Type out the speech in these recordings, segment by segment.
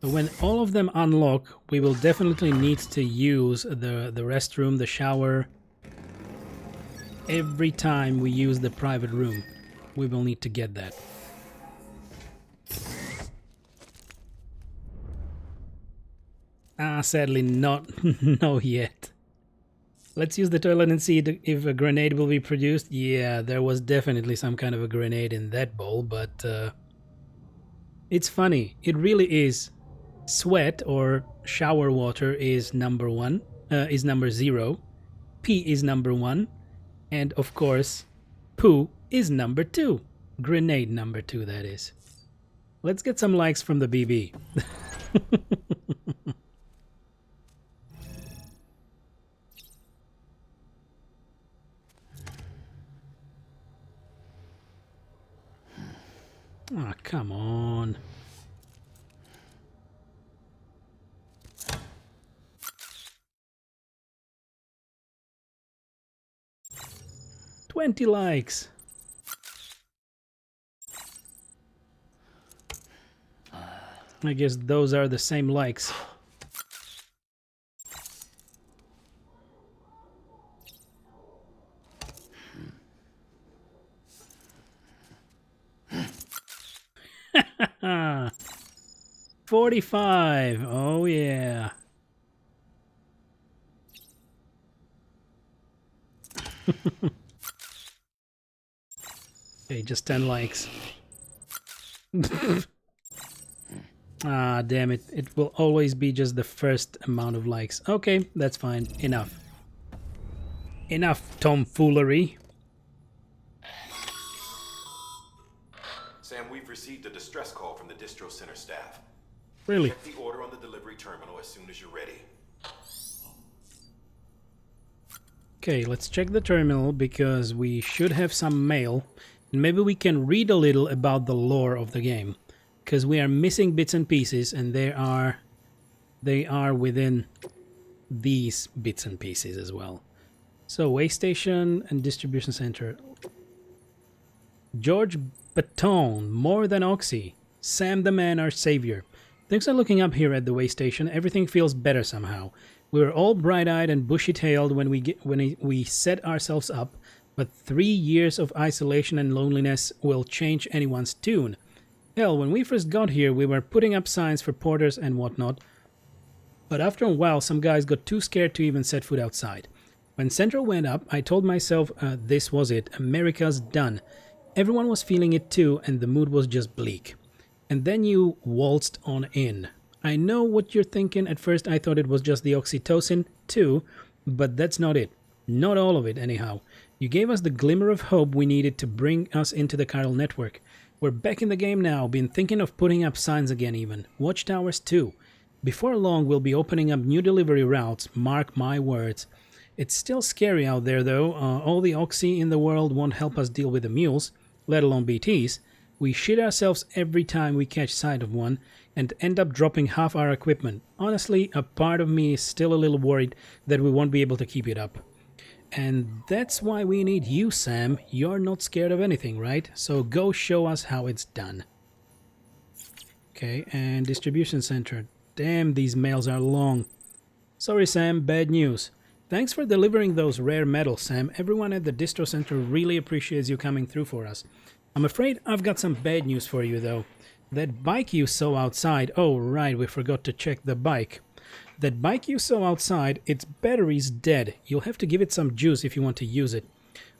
So when all of them unlock, we will definitely need to use the restroom, the shower. Every time we use the private room, we will need to get that. Sadly not, no yet. Let's use the toilet and see if a grenade will be produced. Yeah, there was definitely some kind of a grenade in that bowl, but it's funny. It really is. Sweat or shower water is number 1, is number 0. Pee is number 1. And of course, poo is number 2. Grenade number 2, that is. Let's get some likes from the BB. Ah, come on. $20 likes. I guess those are the same likes. $45. Oh yeah. Okay, just 10 likes. Ah, damn it. It will always be just the first amount of likes. Okay, that's fine. Enough. Enough tomfoolery. Sam, we've received a distress call from the distro center staff. Really? Check the order on the delivery terminal as soon as you're ready. Okay, let's check the terminal because we should have some mail. And maybe we can read a little about the lore of the game. Because we are missing bits and pieces, and they are within these bits and pieces as well. So, way station and distribution center. George Baton, more than Oxy. Sam the man, our savior. Things are looking up here at the way station. Everything feels better somehow. We were all bright-eyed and bushy-tailed when we set ourselves up, but 3 years of isolation and loneliness will change anyone's tune. Hell, when we first got here, we were putting up signs for porters and whatnot, but after a while, some guys got too scared to even set foot outside. When Central went up, I told myself this was it, America's done. Everyone was feeling it too, and the mood was just bleak. And then you waltzed on in. I know what you're thinking. At first, I thought it was just the oxytocin, too, but that's not it. Not all of it, anyhow. You gave us the glimmer of hope we needed to bring us into the chiral network. We're back in the game now, been thinking of putting up signs again even. Watchtowers too. Before long, we'll be opening up new delivery routes, mark my words. It's still scary out there though. All the oxy in the world won't help us deal with the mules, let alone BTs. We shit ourselves every time we catch sight of one and end up dropping half our equipment. Honestly, a part of me is still a little worried that we won't be able to keep it up. And that's why we need you, Sam. You're not scared of anything, right? So go show us how it's done. Okay, and distribution center. Damn, these mails are long. Sorry, Sam, bad news. Thanks for delivering those rare metals, Sam. Everyone at the distro center really appreciates you coming through for us. I'm afraid I've got some bad news for you, though. That bike you saw outside... Oh, right, we forgot to check the bike. That bike you saw outside, its battery's dead. You'll have to give it some juice if you want to use it.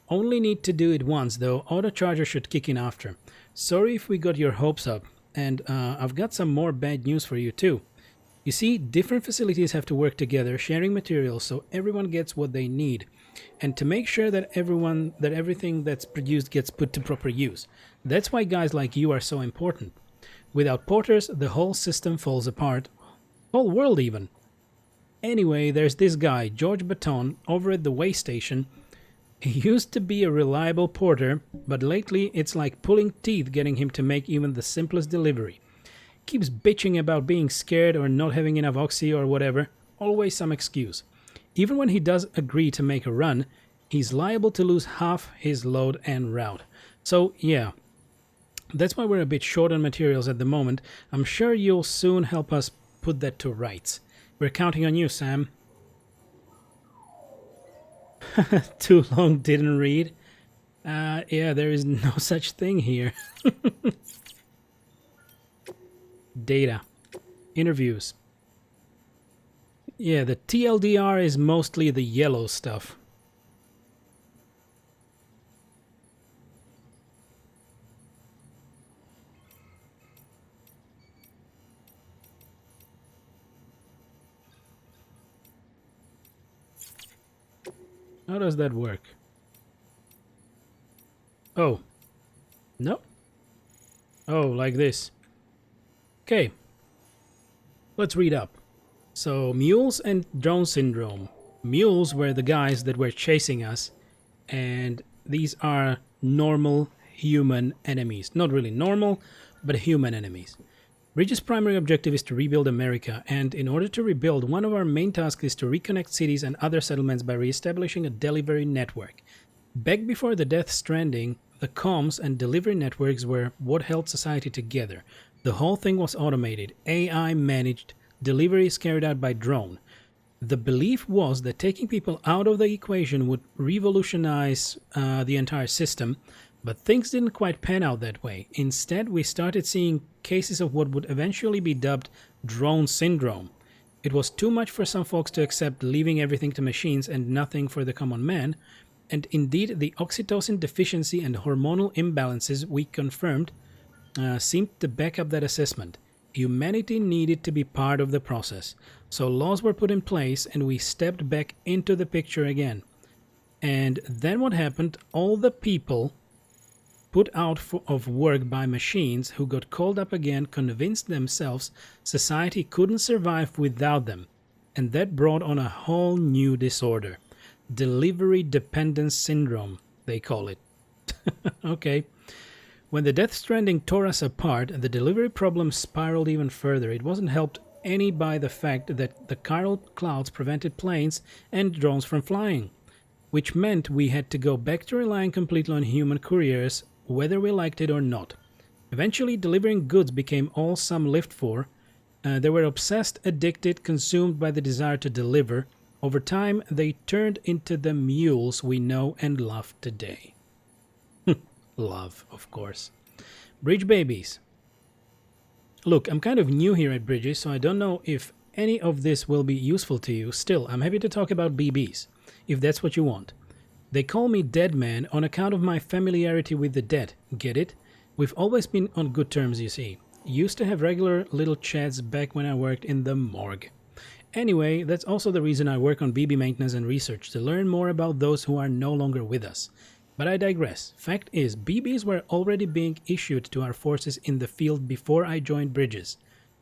Only need to do it once, though. Auto charger should kick in after. Sorry if we got your hopes up. And I've got some more bad news for you, too. You see, different facilities have to work together, sharing materials so everyone gets what they need. And to make sure that everything that's produced gets put to proper use. That's why guys like you are so important. Without porters, the whole system falls apart. Whole world even. Anyway, there's this guy, George Baton, over at the way station. He used to be a reliable porter, but lately it's like pulling teeth getting him to make even the simplest delivery. Keeps bitching about being scared or not having enough oxy or whatever. Always some excuse. Even when he does agree to make a run, he's liable to lose half his load en route. So, yeah. That's why we're a bit short on materials at the moment. I'm sure you'll soon help us put that to rights. We're counting on you, Sam. Too long didn't read. Yeah, there is no such thing here. Data. Interviews. Yeah, the TLDR is mostly the yellow stuff. How does that work? Oh. No? Oh, like this. Okay. Let's read up. So, mules and drone syndrome. Mules were the guys that were chasing us, and these are normal human enemies. Not really normal, but human enemies. Bridge's primary objective is to rebuild America, and in order to rebuild, one of our main tasks is to reconnect cities and other settlements by re-establishing a delivery network. Back before the Death Stranding, the comms and delivery networks were what held society together. The whole thing was automated, AI managed, deliveries carried out by drone. The belief was that taking people out of the equation would revolutionize the entire system, but things didn't quite pan out that way. Instead, we started seeing cases of what would eventually be dubbed drone syndrome. It was too much for some folks to accept, leaving everything to machines and nothing for the common man, and indeed the oxytocin deficiency and hormonal imbalances we confirmed seemed to back up that assessment. Humanity needed to be part of the process, so laws were put in place and we stepped back into the picture again. And then what happened? All the people put out of work by machines who got called up again convinced themselves society couldn't survive without them, and that brought on a whole new disorder. Delivery dependence syndrome, they call it. Okay. When the Death Stranding tore us apart, the delivery problem spiraled even further. It wasn't helped any by the fact that the chiral clouds prevented planes and drones from flying, which meant we had to go back to relying completely on human couriers, whether we liked it or not. Eventually, delivering goods became all some lived for. They were obsessed, addicted, consumed by the desire to deliver. Over time, they turned into the mules we know and love today. Love, of course. Bridge babies. Look, I'm kind of new here at Bridges, so I don't know if any of this will be useful to you. Still, I'm happy to talk about BBs, if that's what you want. They call me Dead Man on account of my familiarity with the dead. Get it? We've always been on good terms, you see. Used to have regular little chats back when I worked in the morgue. Anyway, that's also the reason I work on BB maintenance and research, to learn more about those who are no longer with us. But I digress. Fact is, BBs were already being issued to our forces in the field before I joined Bridges.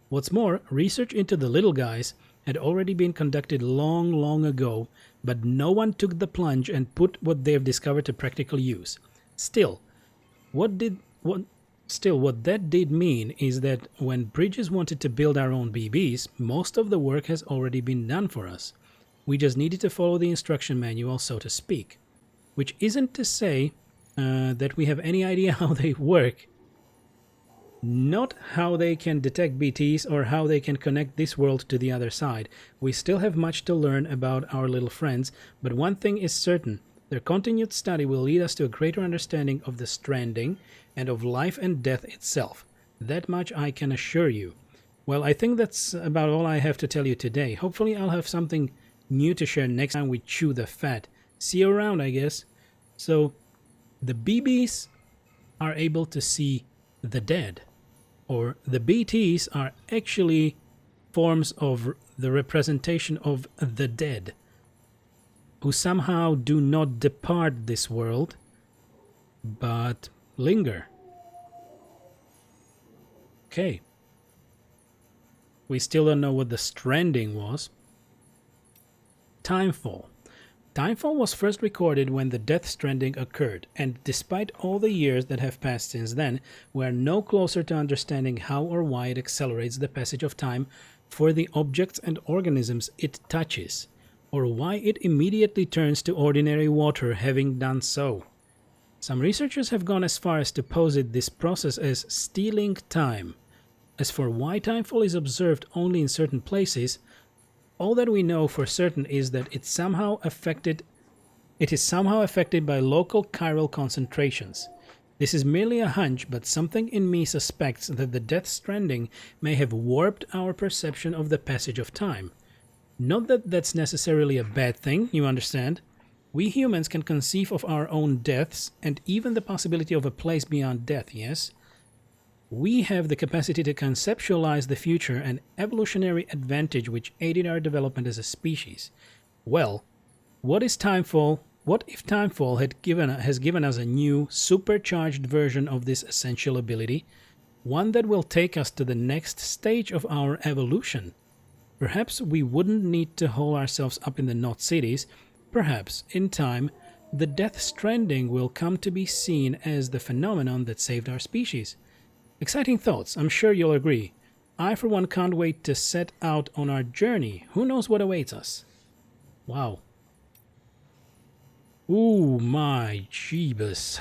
What's more, research into the little guys had already been conducted long ago, but no one took the plunge and put what they've discovered to practical use. Still, what that did mean is that when Bridges wanted to build our own BBs, most of the work has already been done for us. We just needed to follow the instruction manual, so to speak. Which isn't to say that we have any idea how they work. Not how they can detect BTs or how they can connect this world to the other side. We still have much to learn about our little friends, but one thing is certain. Their continued study will lead us to a greater understanding of the stranding and of life and death itself. That much I can assure you. Well, I think that's about all I have to tell you today. Hopefully I'll have something new to share next time we chew the fat. See you around, I guess. So, the BBs are able to see the dead, or the BTs are actually forms of the representation of the dead, who somehow do not depart this world, but linger. Okay. We still don't know what the stranding was. Timefall. Timefall was first recorded when the Death Stranding occurred, and despite all the years that have passed since then, we are no closer to understanding how or why it accelerates the passage of time for the objects and organisms it touches, or why it immediately turns to ordinary water having done so. Some researchers have gone as far as to posit this process as stealing time. As for why timefall is observed only in certain places, all that we know for certain is that it is somehow affected by local chiral concentrations. This is merely a hunch, but something in me suspects that the Death Stranding may have warped our perception of the passage of time. Not that that's necessarily a bad thing, you understand? We humans can conceive of our own deaths and even the possibility of a place beyond death, yes? We have the capacity to conceptualize the future, an evolutionary advantage which aided our development as a species. Well, what if timefall has given us a new, supercharged version of this essential ability, one that will take us to the next stage of our evolution? Perhaps we wouldn't need to hole ourselves up in the Knot Cities. Perhaps, in time, the Death Stranding will come to be seen as the phenomenon that saved our species. Exciting thoughts, I'm sure you'll agree. I, for one, can't wait to set out on our journey. Who knows what awaits us? Wow. Ooh, my jeebus.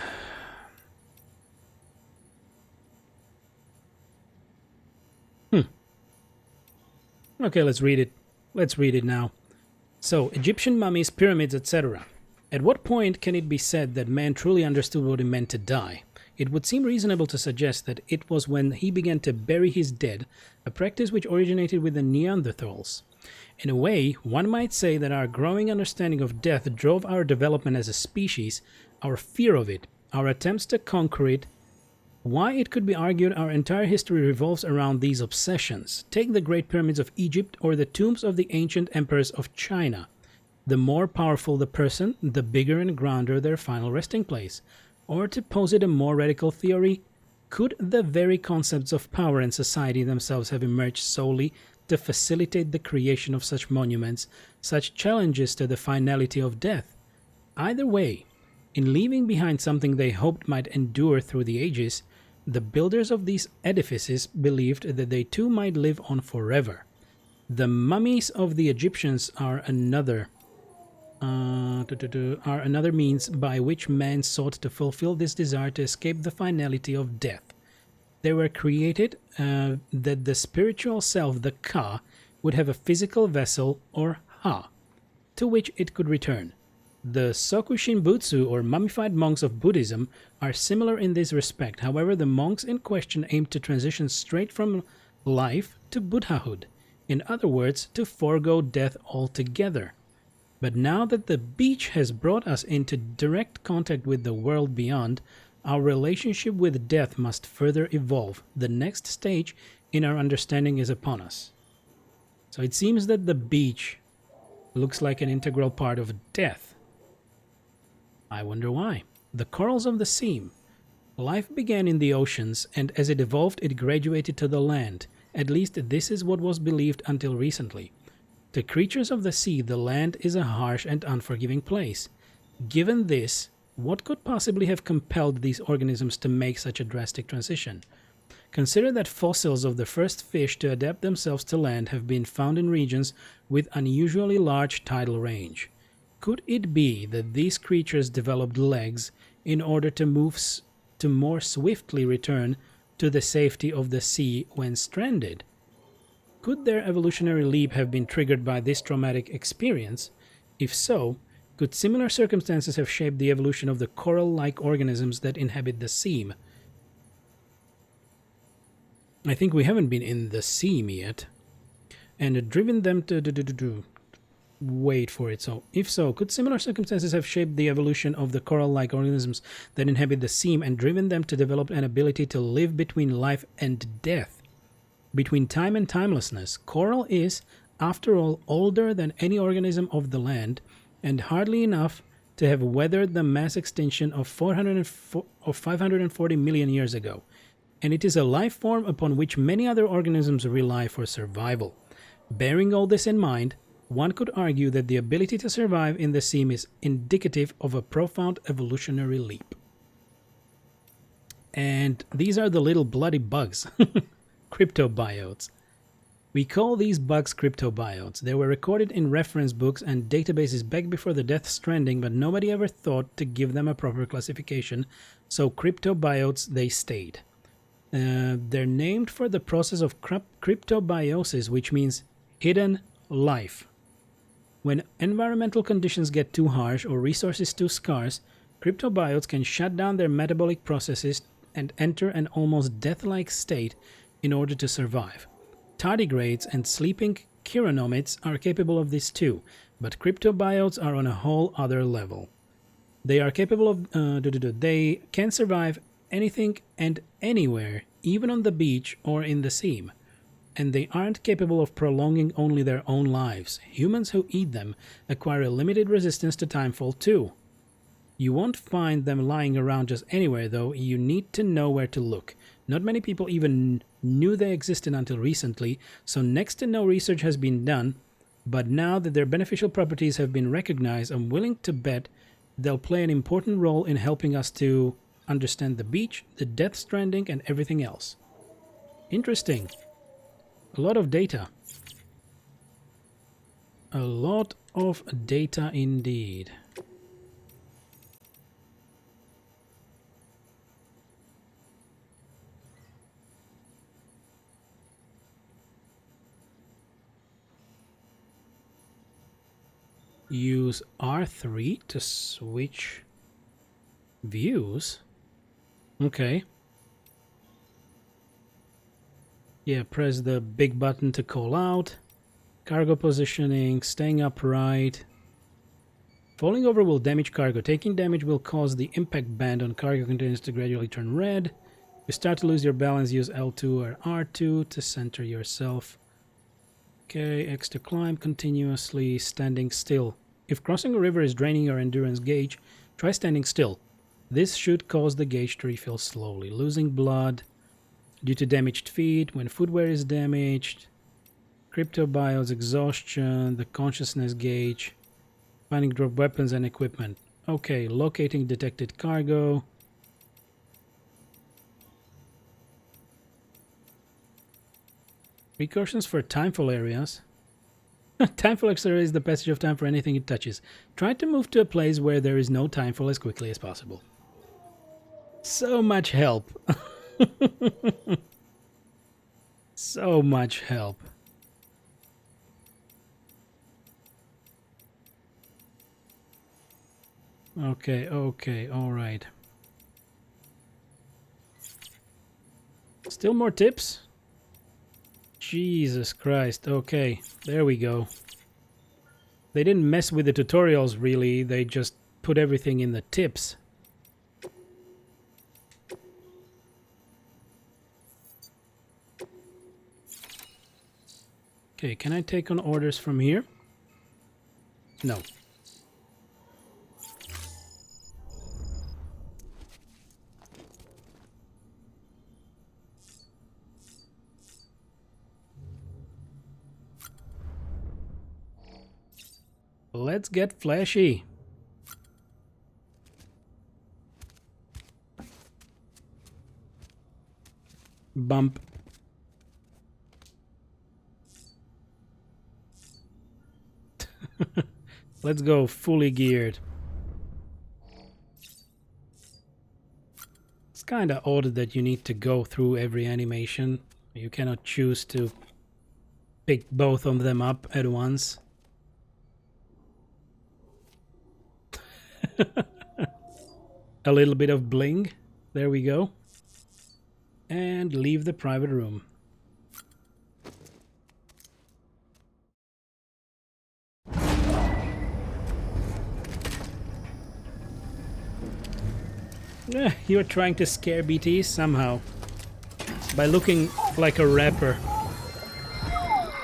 Okay, let's read it. Let's read it now. So, Egyptian mummies, pyramids, etc. At what point can it be said that man truly understood what it meant to die? It would seem reasonable to suggest that it was when he began to bury his dead, a practice which originated with the Neanderthals. In a way, one might say that our growing understanding of death drove our development as a species, our fear of it, our attempts to conquer it. Why, it could be argued our entire history revolves around these obsessions. Take the Great Pyramids of Egypt or the tombs of the ancient emperors of China. The more powerful the person, the bigger and grander their final resting place. Or to posit a more radical theory, could the very concepts of power and society themselves have emerged solely to facilitate the creation of such monuments, such challenges to the finality of death? Either way, in leaving behind something they hoped might endure through the ages, the builders of these edifices believed that they too might live on forever. The mummies of the Egyptians are another means by which man sought to fulfill this desire to escape the finality of death. They were created that the spiritual self, the Ka, would have a physical vessel, or Ha, to which it could return. The Sokushin Butsu, or mummified monks of Buddhism, are similar in this respect. However, the monks in question aimed to transition straight from life to Buddhahood. In other words, to forego death altogether. But now that the beach has brought us into direct contact with the world beyond, our relationship with death must further evolve. The next stage in our understanding is upon us. So it seems that the beach looks like an integral part of death. I wonder why. The corals of the sea. Life began in the oceans, and as it evolved, it graduated to the land. At least this is what was believed until recently. To creatures of the sea, the land is a harsh and unforgiving place. Given this, what could possibly have compelled these organisms to make such a drastic transition? Consider that fossils of the first fish to adapt themselves to land have been found in regions with unusually large tidal range. Could it be that these creatures developed legs in order to more swiftly return to the safety of the sea when stranded? Could their evolutionary leap have been triggered by this traumatic experience? If so, could similar circumstances have shaped the evolution of the coral-like organisms that inhabit the sea? I think we haven't been in the sea yet. And driven them to wait for it. So, if so, could similar circumstances have shaped the evolution of the coral-like organisms that inhabit the sea and driven them to develop an ability to live between life and death? Between time and timelessness, coral is, after all, older than any organism of the land, and hardly enough to have weathered the mass extinction of 540 million years ago. And it is a life form upon which many other organisms rely for survival. Bearing all this in mind, one could argue that the ability to survive in the sea is indicative of a profound evolutionary leap. And these are the little bloody bugs. Cryptobiotes. We call these bugs cryptobiotes. They were recorded in reference books and databases back before the Death Stranding, but nobody ever thought to give them a proper classification, so cryptobiotes they stayed. They're named for the process of cryptobiosis, which means hidden life. When environmental conditions get too harsh or resources too scarce, cryptobiotes can shut down their metabolic processes and enter an almost death-like state in order to survive. Tardigrades and sleeping chironomids are capable of this too, but cryptobiotes are on a whole other level. They are capable of... they can survive anything and anywhere, even on the beach or in the sea. And they aren't capable of prolonging only their own lives. Humans who eat them acquire a limited resistance to timefall too. You won't find them lying around just anywhere though, you need to know where to look. Not many people even knew they existed until recently, so next to no research has been done, but now that their beneficial properties have been recognized, I'm willing to bet they'll play an important role in helping us to understand the beach, the Death Stranding, and everything else. Interesting. A lot of data. A lot of data indeed. Use R3 to switch views. Okay. Yeah, press the big button to call out. Cargo positioning, staying upright. Falling over will damage cargo. Taking damage will cause the impact band on cargo containers to gradually turn red. If you start to lose your balance, use L2 or R2 to center yourself. Okay, X to climb continuously, standing still. If crossing a river is draining your endurance gauge, try standing still. This should cause the gauge to refill slowly. Losing blood due to damaged feet, when footwear is damaged. Cryptobiotes, exhaustion, the consciousness gauge. Finding drop weapons and equipment. Okay, locating detected cargo. Precautions for timefall areas. Timefall accelerates the passage of time for anything it touches. Try to move to a place where there is no timefall as quickly as possible. So much help. So much help. Okay, alright. Still more tips? Jesus Christ, okay, there we go. They didn't mess with the tutorials really, they just put everything in the tips. Okay, can I take on orders from here? No. Let's get flashy. Bump. Let's go fully geared. It's kind of odd that you need to go through every animation. You cannot choose to pick both of them up at once. A little bit of bling. There we go. And leave the private room. You're trying to scare BT somehow. By looking like a rapper.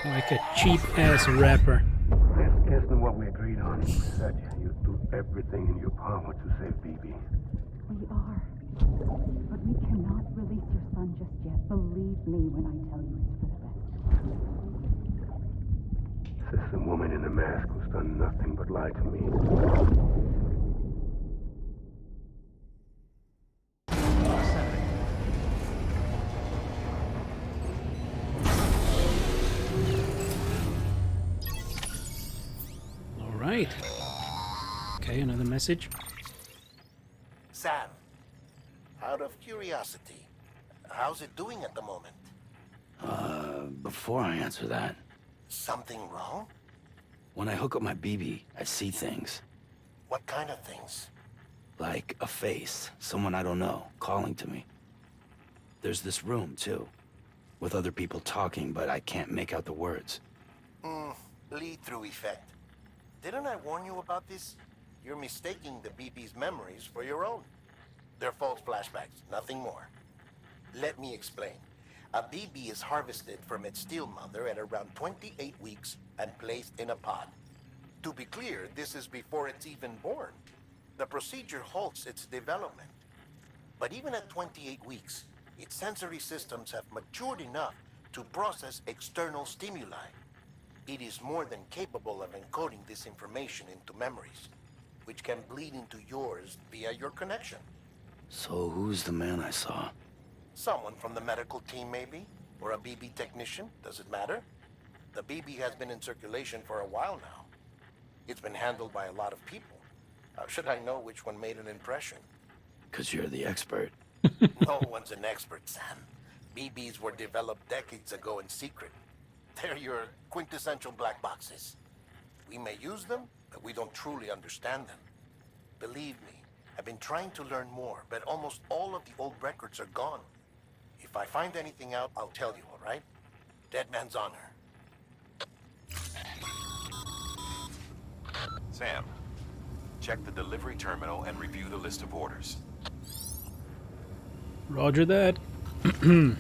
Like a cheap-ass rapper. This isn't what we agreed on. You said you'd do everything in your power to save BB. We are. But we cannot release your son just yet. Believe me when I tell you it's for the best. This is a woman in a mask who's done nothing but lie to me. right. Okay, another message. Sam, out of curiosity, how's it doing at the moment? Before I answer that, Something wrong? when I hook up my BB, I see things. What kind of things? Like a face, someone I don't know, calling to me. There's this room, too, with other people talking, but I can't make out the words. Lead-through effect. Didn't I warn you about this? You're mistaking the BB's memories for your own. They're false flashbacks, nothing more. Let me explain. A BB is harvested from its steel mother at around 28 weeks and placed in a pod. To be clear, this is before it's even born. The procedure halts its development. But even at 28 weeks, its sensory systems have matured enough to process external stimuli. It is more than capable of encoding this information into memories, which can bleed into yours via your connection. So who's the man I saw? Someone from the medical team, maybe? Or a BB technician? Does it matter? The BB has been in circulation for a while now. It's been handled by a lot of people. How should I know which one made an impression? 'Cause you're the expert. No one's an expert, Sam. BBs were developed decades ago in secret. They're your quintessential black boxes. We may use them, but we don't truly understand them. Believe me, I've been trying to learn more, but almost all of the old records are gone. If I find anything out, I'll tell you, all right? Dead man's honor. Sam, check the delivery terminal and review the list of orders. Roger that. Right.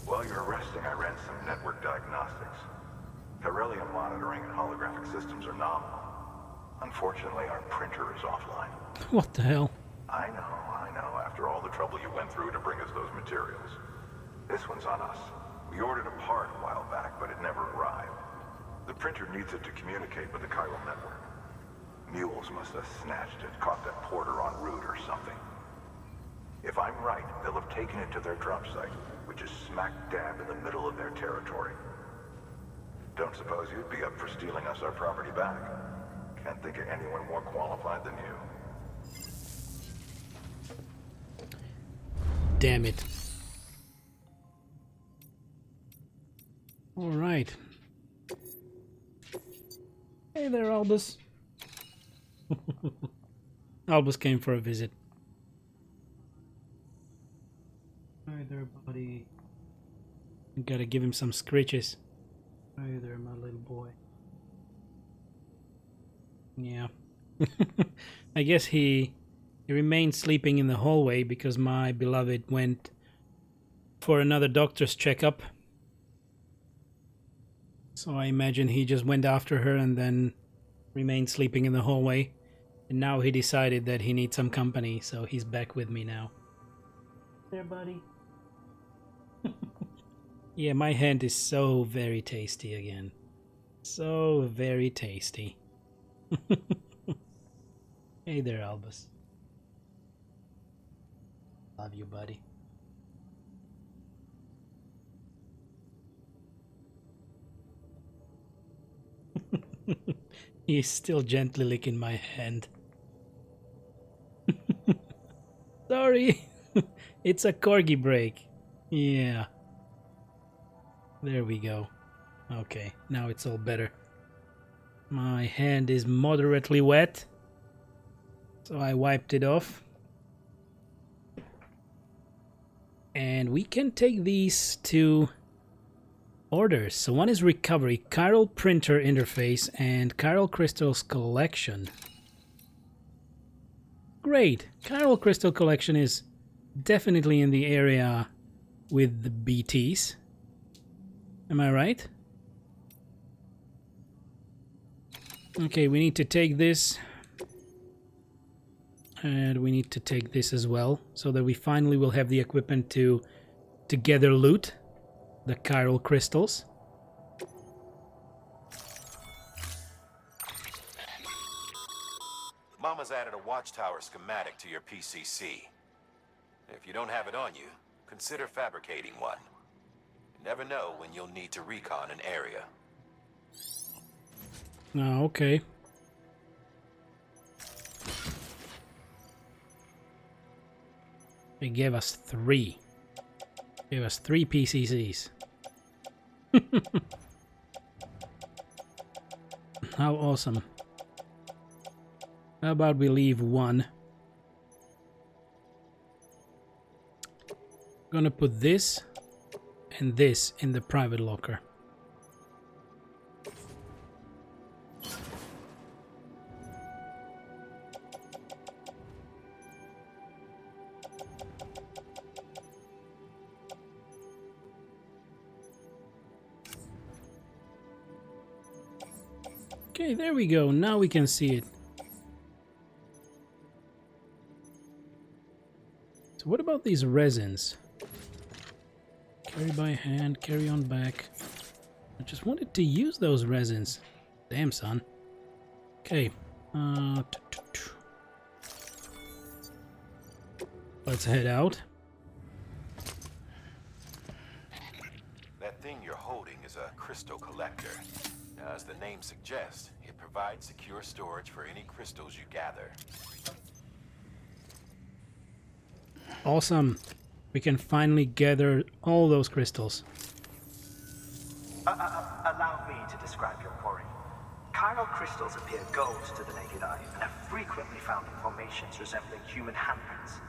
While you're resting, I ran some network diagnostics. Beryllium monitoring and holographic systems are nominal. Unfortunately, our printer is offline. What the hell? I know. After all the trouble you went through to bring us those materials. This one's on us. We ordered a part a while back, but it never arrived. The printer needs it to communicate with the chiral network. Mules must have snatched it, caught that porter en route or something. If I'm right, they'll have taken it to their drop site, which is smack dab in the middle of their territory. Don't suppose you'd be up for stealing us our property back? Can't think of anyone more qualified than you. Damn it. All right. Hey there, Albus. Albus came for a visit. Hi there, buddy. You gotta give him some scritches. Hi there, my little boy. Yeah. I guess he remained sleeping in the hallway because my beloved went for another doctor's checkup. So I imagine he just went after her and then remained sleeping in the hallway. And now he decided that he needs some company, so he's back with me now. There, buddy. Yeah, my hand is so very tasty again. So very tasty. Hey there, Albus. Love you, buddy. He's still gently licking my hand. Sorry. It's a corgi break. Yeah. There we go. Okay, now it's all better. My hand is moderately wet, so I wiped it off. And we can take these two orders. So one is recovery, chiral printer interface, and chiral crystals collection. Great. Chiral crystal collection is definitely in the area with the BTs. Am I right? Okay, we need to take this. And we need to take this as well, so that we finally will have the equipment to together loot the chiral crystals. Mama's added a watchtower schematic to your PCC. If you don't have it on you, consider fabricating one. Never know when you'll need to recon an area. Oh, okay. They gave us 3. Gave us 3 PCCs. How awesome. How about we leave 1? Gonna put this and this in the private locker. Okay, there we go. Now we can see it. So what about these resins? Carry by hand, carry on back. I just wanted to use those resins. Damn, son. Okay. Let's head out. That thing you're holding is a crystal collector. As the name suggests, it provides secure storage for any crystals you gather. Awesome. We can finally gather all those crystals. Allow me to describe your quarry. Chiral crystals appear gold to the naked eye and are frequently found in formations resembling human handprints.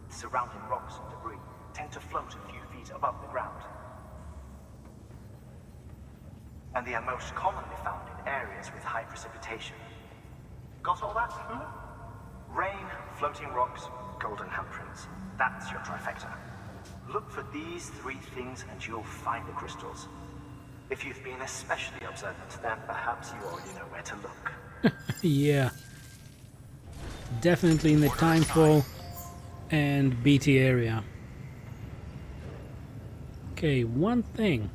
Surrounding rocks and debris tend to float a few feet above the ground. And they are most commonly found in areas with high precipitation. Got all that? Rain, floating rocks, golden handprints. That's your trifecta. Look for these 3 things and you'll find the crystals. If you've been especially observant, then perhaps you already know where to look. Yeah. Definitely in the Timefall and BT area. Okay, one thing.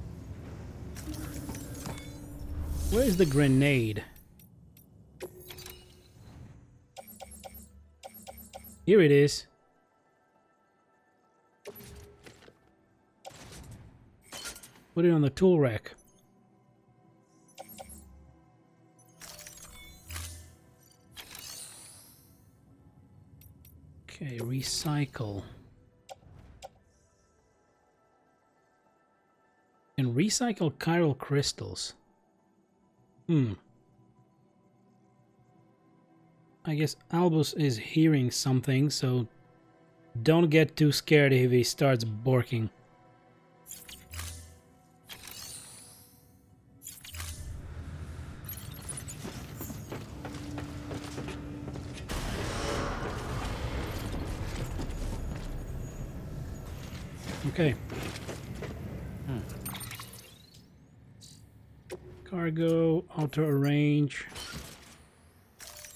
Where's the grenade? Here it is. Put it on the tool rack. Okay, recycle. And recycle chiral crystals. I guess Albus is hearing something, so don't get too scared if he starts barking. Okay. Cargo, auto arrange.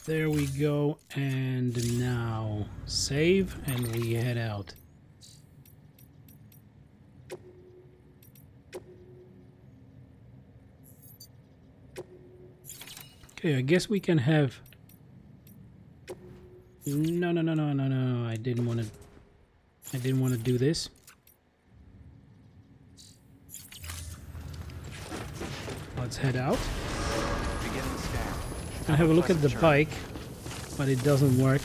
There we go. And now save and we head out. Okay, I guess we can have... No. I didn't want to do this. Let's head out. I have a look at the bike, but it doesn't work.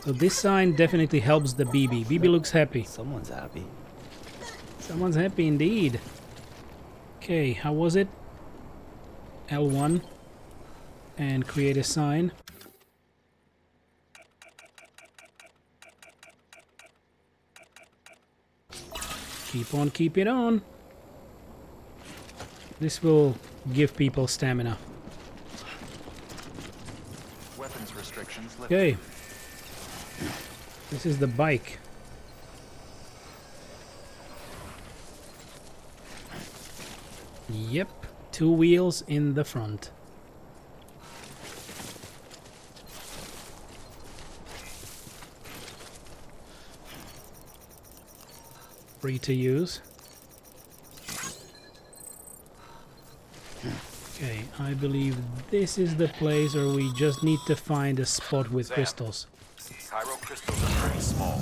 So this sign definitely helps the BB. BB looks happy. Someone's happy. Someone's happy indeed. Okay, how was it? L1 and create a sign. Keep on keeping on. This will give people stamina. Weapons restrictions lifted. Okay. This is the bike. Yep, 2 wheels in the front. Free to use. Okay, I believe this is the place, or we just need to find a spot with crystals. Cairo crystals are very small.